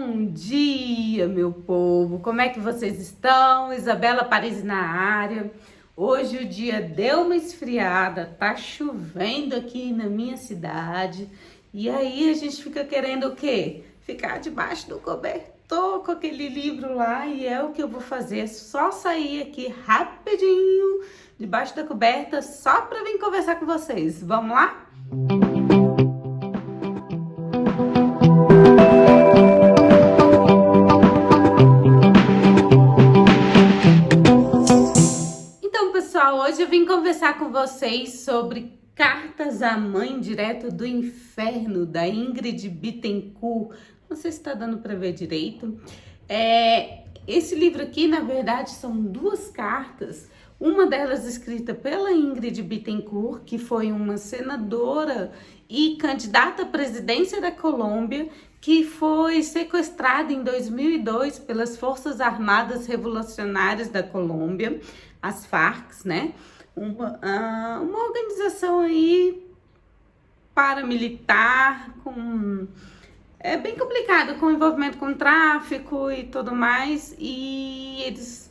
Bom dia, meu povo! Como é que vocês estão? Isabela Paris na área. Hoje o dia deu uma esfriada, tá chovendo aqui na minha cidade. E aí a gente fica querendo o quê? Ficar debaixo do cobertor com aquele livro lá, e é o que eu vou fazer. É só sair aqui rapidinho, debaixo da coberta, só para vir conversar com vocês. Vamos lá? Hoje eu vim conversar com vocês sobre Cartas à Mãe Direto do Inferno, da Ingrid Betancourt. Não sei se está dando para ver direito. Esse livro aqui, na verdade, são duas cartas. Uma delas escrita pela Ingrid Betancourt, que foi uma senadora e candidata à presidência da Colômbia, que foi sequestrada em 2002 pelas Forças Armadas Revolucionárias da Colômbia, as Farc, né? Uma organização aí paramilitar, é bem complicado, com envolvimento com tráfico e tudo mais, e eles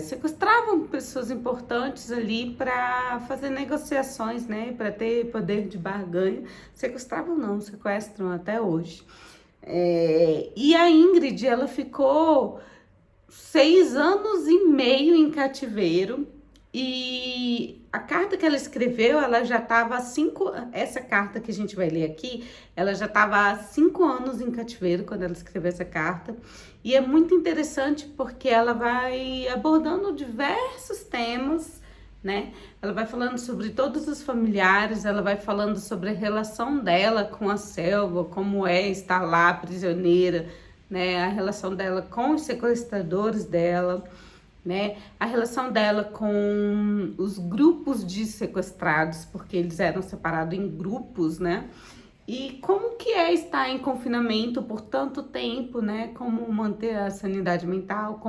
sequestravam pessoas importantes ali para fazer negociações, né? Para ter poder de barganha. Sequestravam não, sequestram até hoje. E a Ingrid, ela ficou 6 anos e meio em cativeiro, e a carta que ela escreveu, ela já estava essa carta que a gente vai ler aqui, ela já estava há 5 anos em cativeiro quando ela escreveu essa carta, e é muito interessante porque ela vai abordando diversos temas, né? Ela vai falando sobre todos os familiares, ela vai falando sobre a relação dela com a selva, como é estar lá prisioneira, né, a relação dela com os sequestradores dela, né, a relação dela com os grupos de sequestrados, porque eles eram separados em grupos, né, e como que é estar em confinamento por tanto tempo, né, como manter a sanidade mental,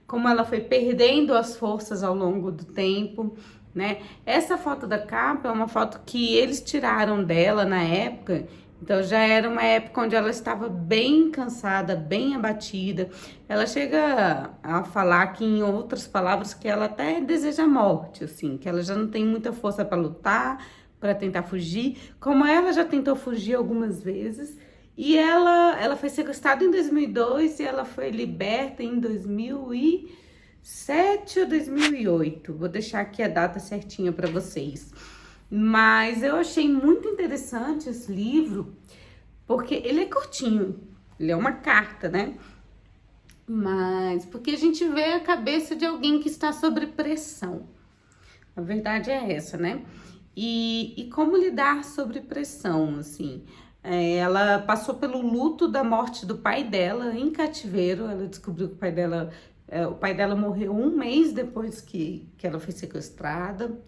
como ela foi perdendo as forças ao longo do tempo, né. Essa foto da capa é uma foto que eles tiraram dela na época. Então já era uma época onde ela estava bem cansada, bem abatida. Ela chega a falar aqui, em outras palavras, que ela até deseja a morte, assim, que ela já não tem muita força para lutar, para tentar fugir, como ela já tentou fugir algumas vezes. E ela foi sequestrada em 2002 e ela foi liberta em 2007 ou 2008. Vou deixar aqui a data certinha para vocês. Mas eu achei muito interessante esse livro, porque ele é curtinho, ele é uma carta, né? Mas porque a gente vê a cabeça de alguém que está sob pressão. A verdade é essa, né? E como lidar sob pressão, assim. Ela passou pelo luto da morte do pai dela em cativeiro. Ela descobriu que o pai dela morreu 1 mês depois que ela foi sequestrada.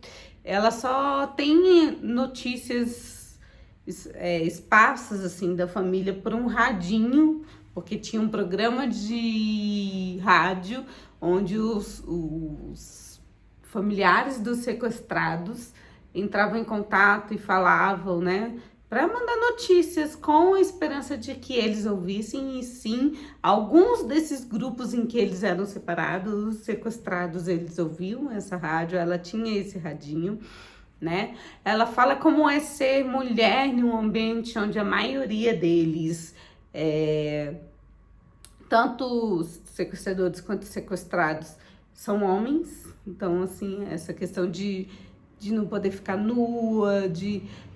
Ela só tem notícias esparsas, assim, da família por um radinho, porque tinha um programa de rádio onde os familiares dos sequestrados entravam em contato e falavam, né, para mandar notícias com a esperança de que eles ouvissem. E sim, alguns desses grupos em que eles eram separados, os sequestrados, eles ouviam essa rádio, ela tinha esse radinho, né? Ela fala como é ser mulher em um ambiente onde a maioria deles, tanto sequestradores quanto sequestrados, são homens. Então, assim, essa questão de não poder ficar nua,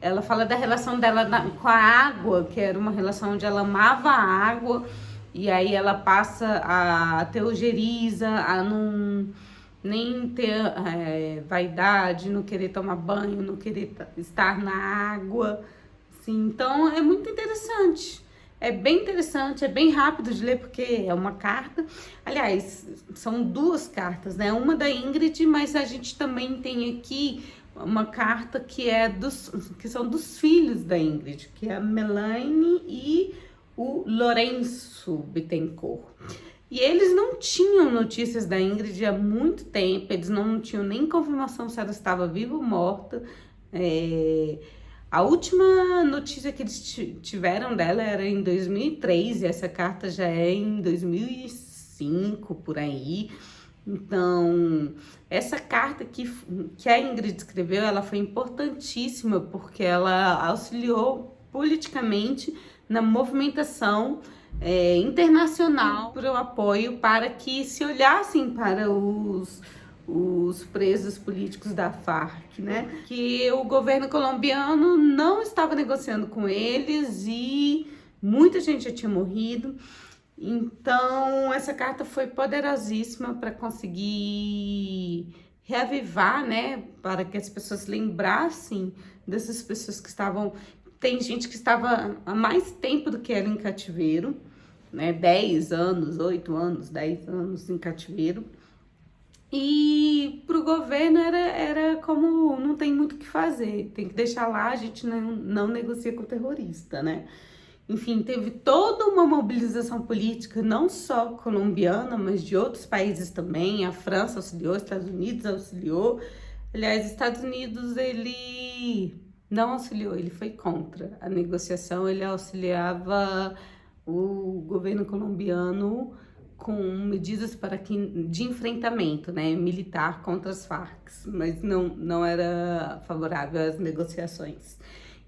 ela fala da relação dela com a água, que era uma relação onde ela amava a água, e aí ela passa a ter ojeriza, a não nem ter vaidade, não querer tomar banho, não querer estar na água, assim. Então é muito interessante. É bem interessante, é bem rápido de ler, porque é uma carta. Aliás, são 2 cartas, né? Uma da Ingrid, mas a gente também tem aqui uma carta que são dos filhos da Ingrid, que é a Melanie e o Lourenço Betancourt. E eles não tinham notícias da Ingrid há muito tempo, eles não tinham nem confirmação se ela estava viva ou morta. A última notícia que eles tiveram dela era em 2003 e essa carta já é em 2005, por aí. Então, essa carta que a Ingrid escreveu, ela foi importantíssima porque ela auxiliou politicamente na movimentação internacional para o apoio para que se olhassem para os presos políticos da Farc, né? Que o governo colombiano não estava negociando com eles e muita gente já tinha morrido. Então, essa carta foi poderosíssima para conseguir reavivar, né? Para que as pessoas lembrassem dessas pessoas que estavam... Tem gente que estava há mais tempo do que ela em cativeiro, né? 10 anos, 8 anos, 10 anos em cativeiro. E para o governo era como não tem muito o que fazer, tem que deixar lá, a gente não negocia com o terrorista, né? Enfim, teve toda uma mobilização política, não só colombiana, mas de outros países também. A França auxiliou, os Estados Unidos auxiliou. Aliás, os Estados Unidos, ele não auxiliou, ele foi contra a negociação, ele auxiliava o governo colombiano com medidas de enfrentamento, né, militar contra as Farc, mas não era favorável às negociações.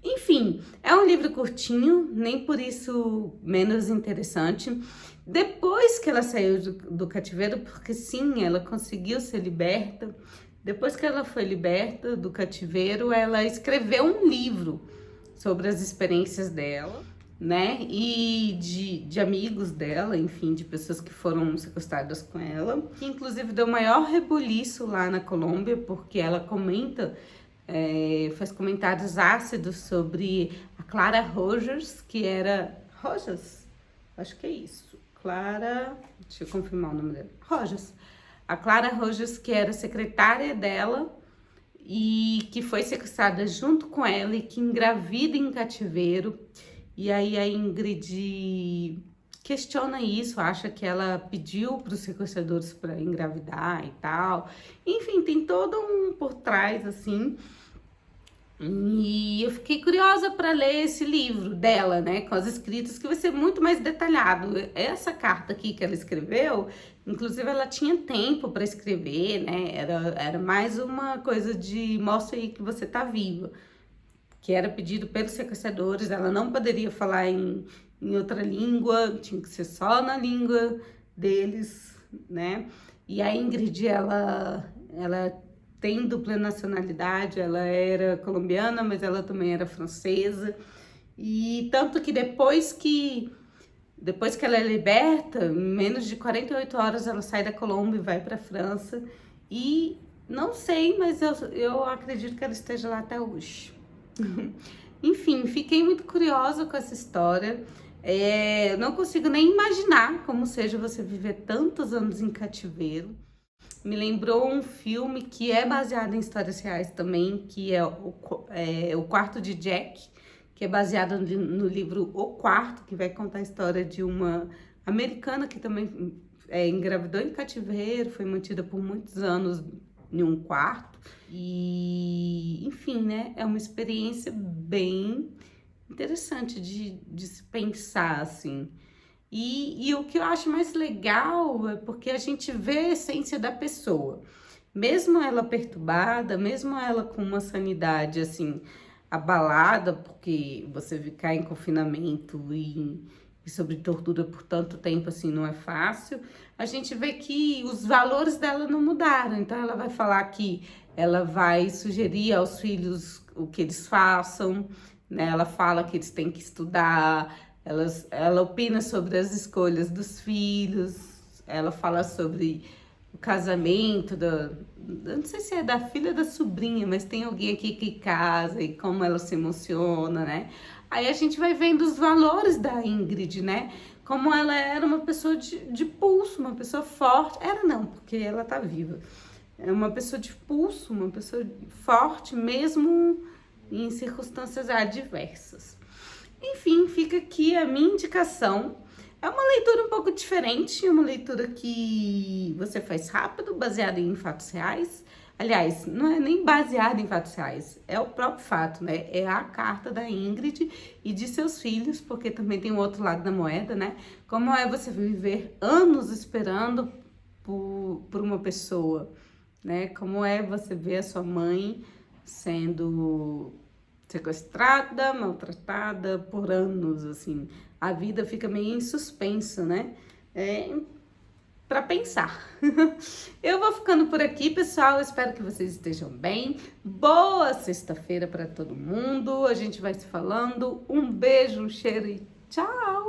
Enfim, é um livro curtinho, nem por isso menos interessante. Depois que ela saiu do cativeiro, porque sim, ela conseguiu ser liberta, depois que ela foi liberta do cativeiro, ela escreveu um livro sobre as experiências dela, né, e de amigos dela, enfim, de pessoas que foram sequestradas com ela, que inclusive deu maior rebuliço lá na Colômbia, porque ela faz comentários ácidos sobre a Clara Rogers, que era... Rogers? Acho que é isso. Clara... Deixa eu confirmar o nome dela. Rogers. A Clara Rogers, que era secretária dela e que foi sequestrada junto com ela e que engravida em cativeiro. E aí a Ingrid questiona isso, acha que ela pediu para os sequestradores para engravidar e tal. Enfim, tem todo um por trás, assim. E eu fiquei curiosa para ler esse livro dela, né, com as escritas, que vai ser muito mais detalhado. Essa carta aqui que ela escreveu, inclusive ela tinha tempo para escrever, né, era mais uma coisa de mostra aí que você tá viva, que era pedido pelos sequestradores. Ela não poderia falar em outra língua, tinha que ser só na língua deles, né? E a Ingrid, ela tem dupla nacionalidade, ela era colombiana, mas ela também era francesa. E tanto que depois que ela é liberta, em menos de 48 horas ela sai da Colômbia e vai para a França. E não sei, mas eu acredito que ela esteja lá até hoje. Enfim, fiquei muito curiosa com essa história. Não consigo nem imaginar como seja você viver tantos anos em cativeiro. Me lembrou um filme que é baseado em histórias reais também, que é O Quarto de Jack, que é baseado no livro O Quarto, que vai contar a história de uma americana que também engravidou em cativeiro, foi mantida por muitos anos em um quarto. E, enfim, né, é uma experiência bem interessante de se pensar, assim. E o que eu acho mais legal é porque a gente vê a essência da pessoa. Mesmo ela perturbada, mesmo ela com uma sanidade, assim, abalada, porque você ficar em confinamento e sobre tortura por tanto tempo, assim, não é fácil, a gente vê que os valores dela não mudaram. Então, ela vai falar que ela vai sugerir aos filhos o que eles façam, né? Ela fala que eles têm que estudar, ela opina sobre as escolhas dos filhos, ela fala sobre o casamento, eu não sei se é da filha ou da sobrinha, mas tem alguém aqui que casa e como ela se emociona, né? Aí a gente vai vendo os valores da Ingrid, né? Como ela era uma pessoa de pulso, uma pessoa forte. Era não, porque ela tá viva. É uma pessoa de pulso, uma pessoa forte, mesmo em circunstâncias adversas. Enfim, fica aqui a minha indicação. É uma leitura um pouco diferente, uma leitura que você faz rápido, baseada em fatos reais, Aliás, não é nem baseado em fatos reais, é o próprio fato, né? É a carta da Ingrid e de seus filhos, porque também tem o outro lado da moeda, né? Como é você viver anos esperando por uma pessoa, né? Como é você ver a sua mãe sendo sequestrada, maltratada por anos, assim. A vida fica meio em suspenso, né? Para pensar. Eu vou ficando por aqui, pessoal. Espero que vocês estejam bem. Boa sexta-feira para todo mundo. A gente vai se falando. Um beijo, um cheiro e tchau!